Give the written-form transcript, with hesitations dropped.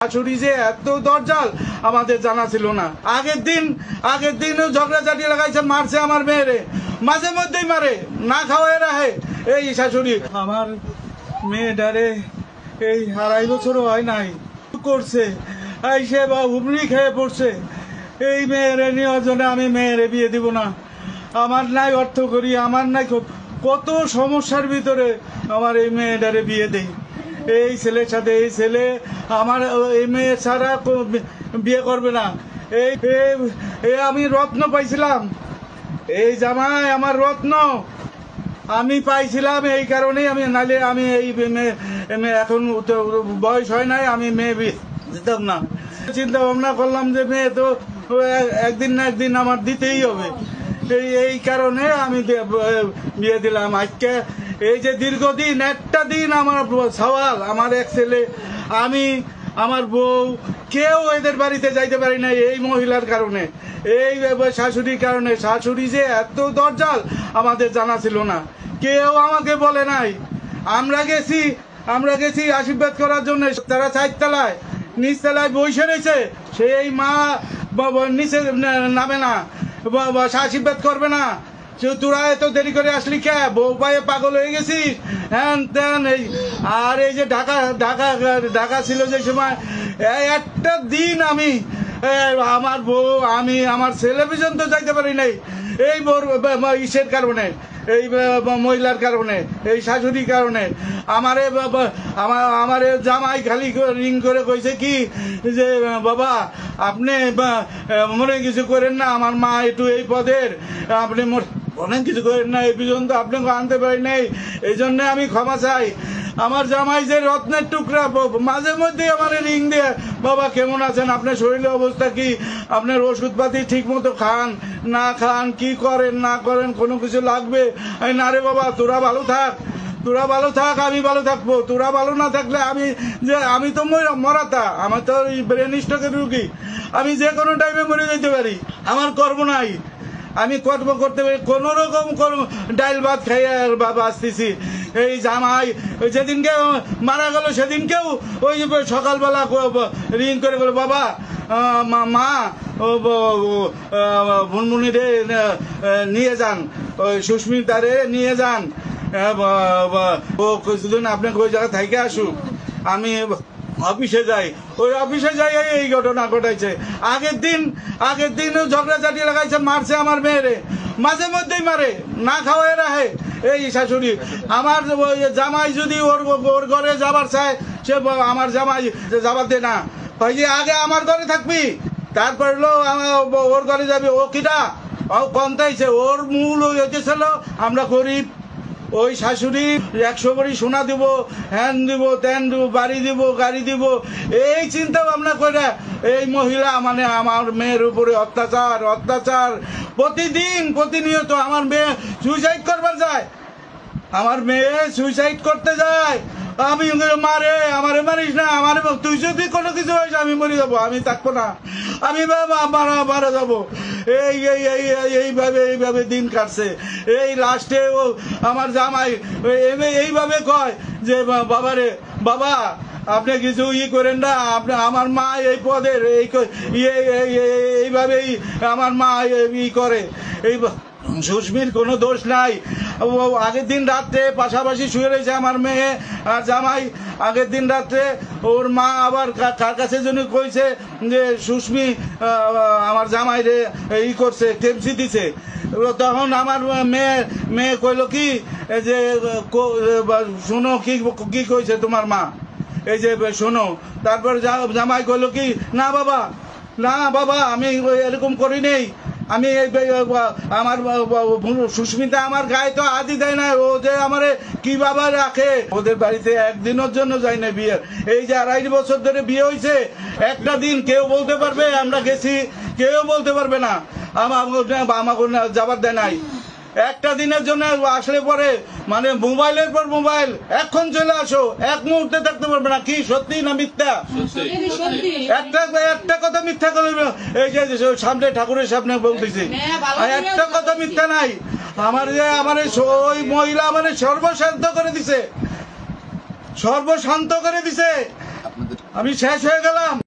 শাশুড়ি যে এত দরজাল আমাদের জানা ছিল না। আগের দিন ঝগড়াঝাটি লাগাইছে, মারছে আমার মেয়েরে, মাঝে মধ্যেই মারে, না খাওয়াই রাখে এই শাশুড়ি। আমার মেয়েটারে এই 2.5 বছরও হয় নাই করছে, এই সে হুমড়ি খেয়ে পড়ছে। এই মেয়েরে নেওয়ার জন্য আমি মেয়েরে বিয়ে দিব না। আমার নাই অর্থ করি, আমার নাই কত সমস্যার ভিতরে আমার এই মেয়েটারে বিয়ে দেই। এই ছেলের সাথে এই ছেলে আমার এই মেয়ে ছাড়া বিয়ে করবে না। এই আমি রত্ন পাইছিলাম, এই জামাই আমার রত্ন আমি পাইছিলাম, এই কারণেই আমি, নাইলে আমি এই মেয়ে এখন বয়স হয় নাই, আমি মেয়ে বিয়ে দিতাম না। চিন্তা ভাবনা করলাম যে মেয়ে তো একদিন না একদিন আমার দিতেই হবে, এই কারণে আমি বিয়ে দিলাম। আজকে এই যে দীর্ঘদিন একটা দিন আমার সওয়াল, আমার এক ছেলে, আমি, আমার বউ, কেউ এদের বাড়িতে যাইতে পারি না এই মহিলার কারণে, এই শাশুড়ির কারণে। শাশুড়ি যে এত দরজাল আমাদের জানা ছিল না, কেউ আমাকে বলে নাই। আমরা গেছি আশীর্বাদ করার জন্য, তারা 4 তলায়, নিচ তলায় বসে রয়েছে, সেই মা নিচে নামে না, আশীর্বাদ করবে না। তোরা এত দেরি করে আসলি কে, বউ পায়ে পাগল হয়ে গেছিস, হ্যান ত্যান। আর এই যে ঢাকা ছিল যে সময়, একটা দিন আমি, আমার বউ, আমি, আমার ছেলে পর্যন্ত যাইতে পারি নাই এই ইসের কারণে, এই মহিলার কারণে, এই শাশুড়ির কারণে। আমারে জামাই খালি রিং করে কইছে কি যে বাবা আপনি মনে কিছু করেন না, আমার মা একটু এই পদের, আপনি অনেক কিছু করেন না, এই পর্যন্ত আপনাকে আনতে পারি নাই, এই জন্য আমি ক্ষমা চাই। আমার জামাই যে রত্নের টুকরা, মাঝে মধ্যে আমার রিং দিয়ে বাবা কেমন আছেন, আপনার শরীরের অবস্থা কি, আপনার ওষুধপাতি ঠিক মতো খান না খান, কি করেন না করেন, কোনো কিছু লাগবে, না রে বাবা তোরা ভালো থাক, আমি ভালো থাকবো। তোরা ভালো না থাকলে আমি তো মরাতা, আমার তো ব্রেন স্ট্রোকের রুগী, আমি যে কোনো টাইমে মরে যেতে পারি, আমার কর্ম নাই, আমি কর্ম করতে পারি, কোন রকম ডাইল ভাত খাইয়ে বাঁচতেছি। এই জামাই যেদিনকে মারা গেল সেদিনকেও ওই সকালবেলা রিং করে গেল, বাবা মা মুনমুনিরে নিয়ে যান, ওই সুস্মিতারে নিয়ে যান, ও কিছুদিন আপনাকে ওই জায়গা থেকে আসুক। আমি অফিসে যাই, ওই অফিসে যাই এই ঘটনা ঘটাইছে। আগের দিন ঝগড়াঝাটি লাগাইছে, মারছে আমার মেয়েরে, মাঝে মধ্যেই মারে, না খাওয়াই রাখে এই শাশুড়ি। আমার জামাই যদি ওর ঘরে যাবার চায়, সে আমার জামাই যাবার দে না, আগে আমার ঘরে থাকবি, তারপর ওর ঘরে যাবি। ও কিটা ও কন্তাইছে, ওর মূল হইতেছিল আমরা গরিব। ওই শাশুড়ি 100 ভরি সোনা দিব, হ্যান দিব, ত্যান দিব, বাড়ি দিব, গাড়ি দিব, এই চিন্তা ভাবনা করে এই মহিলা মানে আমার মেয়ের উপরে অত্যাচার প্রতিনিয়ত। আমার মেয়ে সুইসাইড করবার যায়, আমার মেয়ে সুইসাইড করতে যায়, আমি মারে, আমারে মারিস না, আমারে তুই যদি কোনো কিছু হয়েছ আমি মরে যাবো, আমি থাকবো না, আমি মারা যাবো। এইভাবে দিন কাটছে। এই লাস্টে ও আমার জামাই এইভাবে কয় যে বাবা আপনি কিছু করেন না, আপনি আমার মা এই পদের এইভাবেই আমার মা করে। এই সুস্মির কোনো দোষ নাই, আগের দিন রাত্রে পাশাপাশি শুয়ে রয়েছে আমার মেয়ে আর জামাই। আগের দিন রাত্রে ওর মা আবার কার কাছে জন্য কইছে যে সুস্মি আমার জামাই রে করছে, টেমসি দিছে। তখন আমার মেয়ে কইল কি যে শোনো কি কইছে তোমার মা, এই যে শোনো। তারপর জামাই কইল কি না বাবা আমি এরকম করি নেই, আমি আমার সুস্মিতা আমার গায়ে তো আদি দেয় না, ও যে আমারে কিভাবে রাখে। ওদের বাড়িতে একদিনের জন্য যাই না বিয়ের, এই যে 2.5 বছর ধরে বিয়ে হয়েছে, একটা দিন কেউ বলতে পারবে আমরা গেছি, কেউ বলতে পারবে না আমাকে যাবার দেয় নাই। একটা দিনের জন্য আসলে পরে মানে মোবাইলের পর মোবাইল, এখন চলে আসো, এক মুহূর্তে থাকতে পারবে না। কি সত্যি না মিথ্যা? একটা কথা মিথ্যা করে, এই যে সামনে ঠাকুরের সামনে বলতেছি, একটা কথা মিথ্যা নাই। আমার ওই মহিলা মানে সর্বশান্ত করে দিছে। আপনাদের আমি শেষ হয়ে গেলাম।